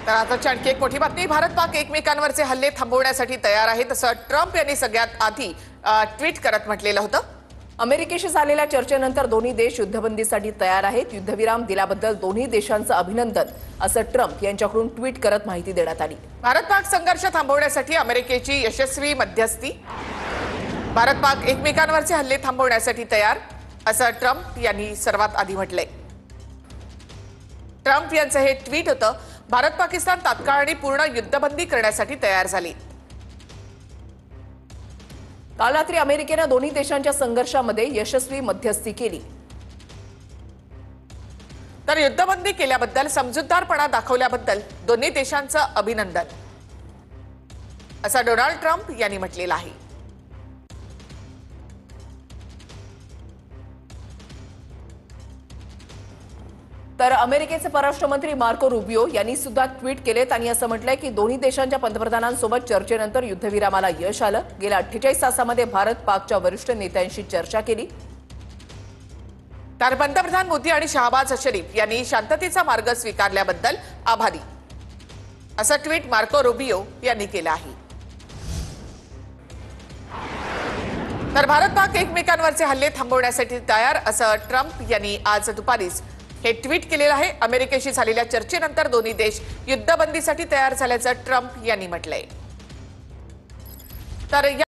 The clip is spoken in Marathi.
तर आताची आणखी एक मोठी बातमी, भारत पाक एकमेकांवरचे हल्ले थांबवण्यासाठी तयार आहेत असं ट्रम्प यांनी सगळ्यात आधी ट्विट करत म्हटलेलं होतं। अमेरिकेशी झालेल्या चर्चेनंतर दोन्ही देश युद्धबंदीसाठी तयार आहेत। युद्धविराम दिल्याबद्दल दोन्ही देशांचं अभिनंदन असं ट्रम्प यांच्याकडून ट्विट करत माहिती देण्यात आली। भारत पाक संघर्ष थांबवण्यासाठी अमेरिकेची यशस्वी मध्यस्थी, भारत पाक एकमेकांवरचे हल्ले थांबवण्यासाठी तयार असं ट्रम्प यांनी सर्वात आधी म्हटलंय। ट्रम्प यांचं हे ट्विट होतं। भारत पाकिस्तान तात्काळ आणि पूर्ण युद्धबंदी करण्यासाठी तयार झाली। काल रात्री अमेरिकेने दोन्ही देशांच्या संघर्षामध्ये यशस्वी मध्यस्थी केली। तर युद्धबंदी केल्याबद्दल समजूतदारपणा दाखवल्याबद्दल दोन्ही देशांचं अभिनंदन असं डोनाल्ड ट्रम्प यांनी म्हटलेलं आहे। तर अमेरिकेचे परराष्ट्र मंत्री मार्को रुबियो यांनी सुद्धा ट्विट केलेत आणि असं म्हटलंय की दोन्ही देशांच्या पंतप्रधानांसोबत चर्चेनंतर युद्धविरामाला यश आलं। गेल्या 48 तासांमध्ये भारत पाकच्या वरिष्ठ नेत्यांशी चर्चा केली। तर पंतप्रधान मोदी आणि शहबाज शरीफ यांनी शांततेचा मार्ग स्वीकारल्याबद्दल आभारी असं ट्विट मार्को रुबियो यांनी केलं आहे। तर भारत पाक एकमेकांवरचे हल्ले थांबवण्यासाठी तयार असं ट्रम्प यांनी आज दुपारीच हे ट्विट केलेलं आहे। अमेरिकेशी झालेल्या चर्चेनंतर दोन्ही देश युद्धबंदीसाठी तयार झाल्याचं ट्रम्प यांनी म्हटलंय। तर